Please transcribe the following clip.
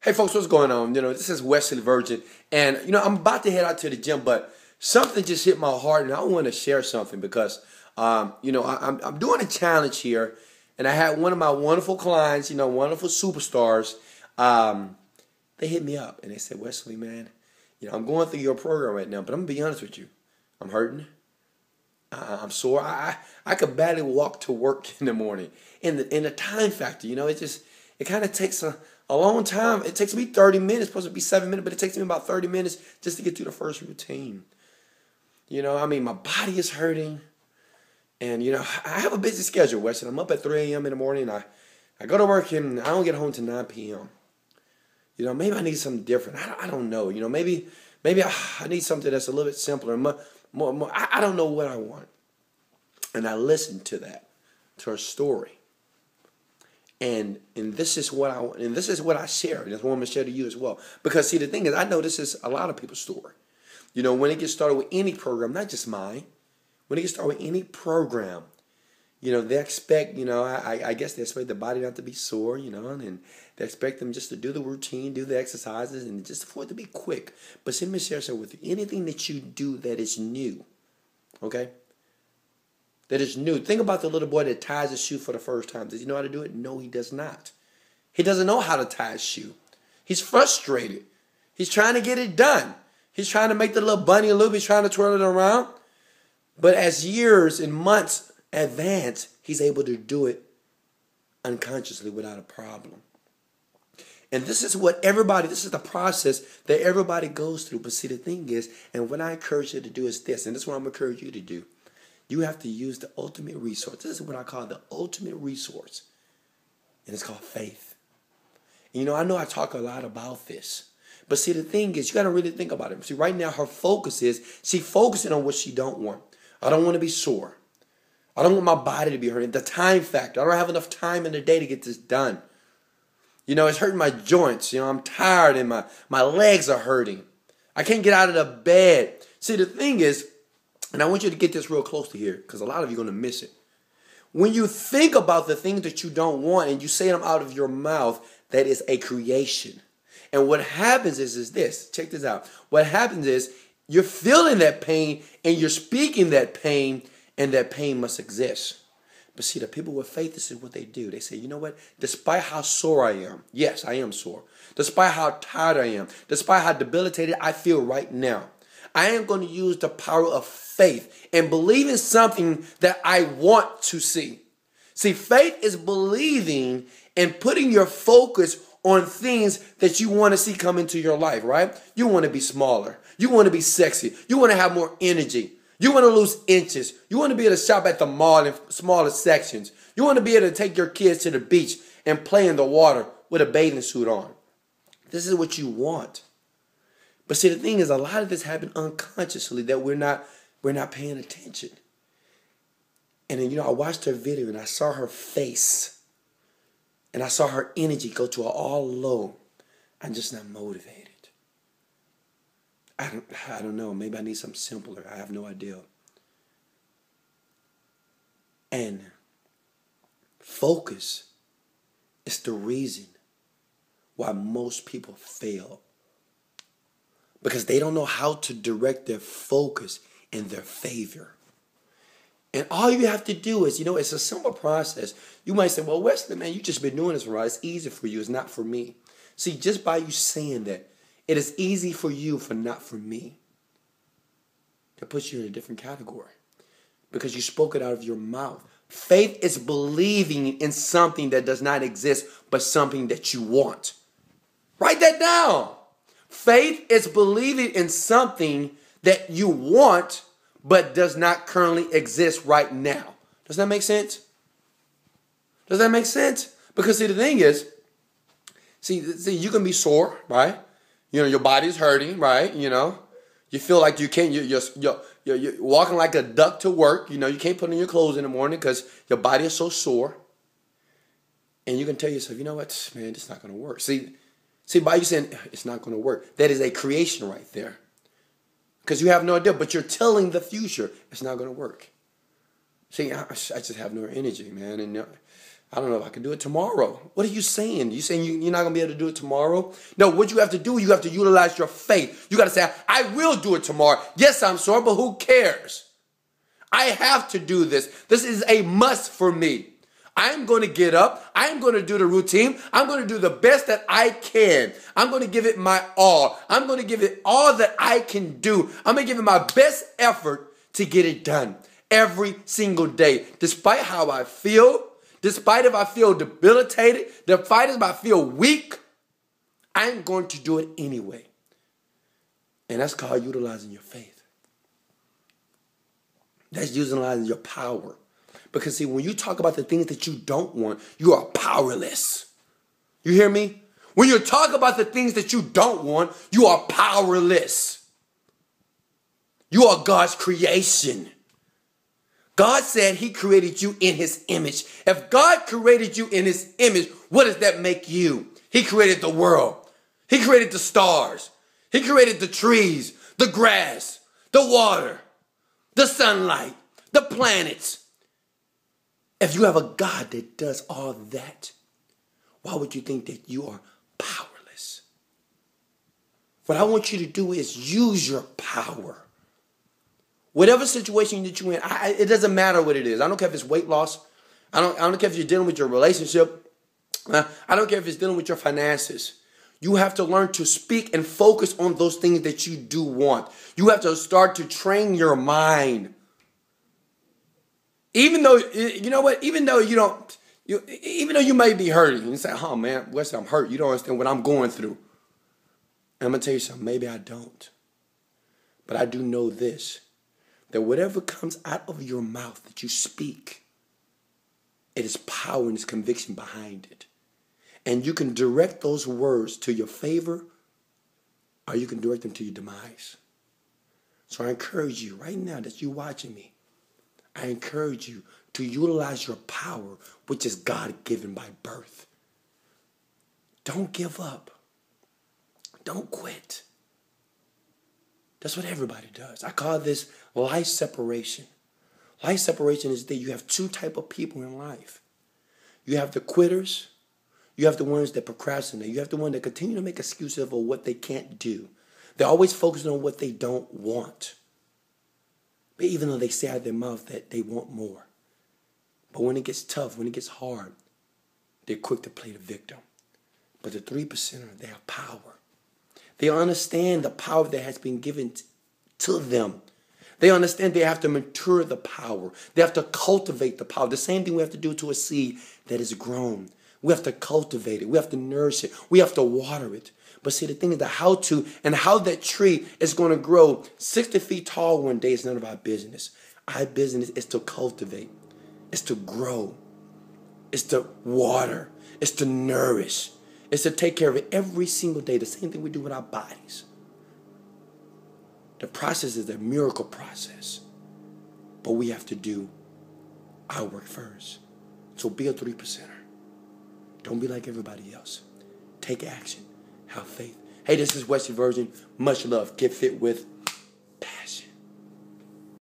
Hey folks, what's going on? This is Wesley Virgin, and I'm about to head out to the gym, but something just hit my heart, and I want to share something because, I'm doing a challenge here, and I had one of my wonderful clients, wonderful superstars. They hit me up and they said, Wesley, man, I'm going through your program right now, but I'm gonna be honest with you, I'm hurting. I'm sore. I could barely walk to work in the morning. And the time factor, it kind of takes a long time. It takes me 30 minutes, supposed to be 7 minutes, but it takes me about 30 minutes just to get through the first routine. My body is hurting. And, I have a busy schedule, Weston. I'm up at 3 a.m. in the morning. I go to work and I don't get home till 9 p.m. Maybe I need something different. I don't know. Maybe I need something that's a little bit simpler. More, I don't know what I want. And I listened to her story. And this is what I want, and this is what I share. And that's what I'm going to share to you as well. Because see, the thing is, I know this is a lot of people's story. When it gets started with any program, not just mine, when it gets started with any program, they expect, I guess they expect the body not to be sore, and they expect them just to do the routine, do the exercises, and just for it to be quick. But see, let me share something with you. Anything that you do that is new, okay? That is new. Think about the little boy that ties his shoe for the first time. Does he know how to do it? No, he does not. He doesn't know how to tie his shoe. He's frustrated. He's trying to get it done. He's trying to make the little bunny loop. He's trying to twirl it around. But as years and months advance, he's able to do it unconsciously without a problem. And this is the process that everybody goes through. But see, the thing is, and what I encourage you to do is this, and this is what I'm encouraging you to do. You have to use the ultimate resource. This is what I call the ultimate resource. And it's called faith. And I know I talk a lot about this. But see, the thing is, you got to really think about it. See, right now, her focus is, she's focusing on what she don't want. I don't want to be sore. I don't want my body to be hurting. The time factor. I don't have enough time in the day to get this done. It's hurting my joints. I'm tired and my legs are hurting. I can't get out of the bed. See, the thing is, and I want you to get this real close to here because a lot of you are going to miss it. When you think about the things that you don't want and you say them out of your mouth, that is a creation. And what happens is this. Check this out. What happens is you're feeling that pain and you're speaking that pain, and that pain must exist. But see, the people with faith, this is what they do. They say, you know what? Despite how sore I am, yes, I am sore. Despite how tired I am, despite how debilitated I feel right now, I am going to use the power of faith and believe in something that I want to see. See, faith is believing and putting your focus on things that you want to see come into your life, right? You want to be smaller. You want to be sexy. You want to have more energy. You want to lose inches. You want to be able to shop at the mall in smaller sections. You want to be able to take your kids to the beach and play in the water with a bathing suit on. This is what you want. But see, the thing is, a lot of this happened unconsciously that we're not paying attention. And then, I watched her video and I saw her face. And I saw her energy go to an all low. I'm just not motivated. I don't know. Maybe I need something simpler. I have no idea. And focus is the reason why most people fail. Because they don't know how to direct their focus in their favor. And all you have to do is, it's a simple process. You might say, well, Wesley, man, you just been doing this for a while. It's easy for you. It's not for me. See, just by you saying that, it is easy for you for not for me. That puts you in a different category. Because you spoke it out of your mouth. Faith is believing in something that does not exist, but something that you want. Write that down. Faith is believing in something that you want, but does not currently exist right now. Does that make sense? Does that make sense? Because see, the thing is, see, you can be sore, right? Your body's hurting, right? You feel like you can't. You're walking like a duck to work. You can't put on your clothes in the morning because your body is so sore. And you can tell yourself, you know what, man, it's not going to work. See, by you saying it's not going to work, that is a creation right there. Because you have no idea, but you're telling the future it's not going to work. See, I just have no energy, man, and I don't know if I can do it tomorrow. What are you saying? You saying you're not going to be able to do it tomorrow? No, what you have to do, you have to utilize your faith. You got to say, I will do it tomorrow. Yes, I'm sorry, but who cares? I have to do this. This is a must for me. I'm going to get up. I'm going to do the routine. I'm going to do the best that I can. I'm going to give it my all. I'm going to give it all that I can do. I'm going to give it my best effort to get it done every single day. Despite how I feel, despite if I feel debilitated, despite if I feel weak, I'm going to do it anyway. And that's called utilizing your faith. That's utilizing your power. Because see, when you talk about the things that you don't want, you are powerless. You hear me? When you talk about the things that you don't want, you are powerless. You are God's creation. God said he created you in his image. If God created you in his image, what does that make you? He created the world. He created the stars. He created the trees, the grass, the water, the sunlight, the planets. If you have a God that does all that, why would you think that you are powerless? What I want you to do is use your power. Whatever situation that you're in, it doesn't matter what it is. I don't care if it's weight loss. I don't care if you're dealing with your relationship. I don't care if it's dealing with your finances. You have to learn to speak and focus on those things that you do want. You have to start to train your mind. Even though, you know what, even though you may be hurting, you say, oh man, Wesley, I'm hurt. You don't understand what I'm going through. And I'm going to tell you something, maybe I don't. But I do know this, that whatever comes out of your mouth that you speak, it is power and it's conviction behind it. And you can direct those words to your favor, or you can direct them to your demise. So I encourage you right now that you're watching me, I encourage you to utilize your power, which is God-given by birth. Don't give up. Don't quit. That's what everybody does. I call this life separation. Life separation is that you have two types of people in life. You have the quitters. You have the ones that procrastinate. You have the ones that continue to make excuses for what they can't do. They're always focusing on what they don't want. But even though they say out of their mouth that they want more. But when it gets tough, when it gets hard, they're quick to play the victim. But the 3%, they have power. They understand the power that has been given to them. They understand they have to mature the power. They have to cultivate the power. The same thing we have to do to a seed that is grown. We have to cultivate it. We have to nourish it. We have to water it. But see, the thing is the how to and how that tree is going to grow 60 feet tall one day is none of our business. Our business is to cultivate. It's to grow. It's to water. It's to nourish. It's to take care of it every single day. The same thing we do with our bodies. The process is a miracle process. But we have to do our work first. So be a 3%er. Don't be like everybody else. Take action. Have faith. Hey, this is Wesley Virgin. Much love. Get fit with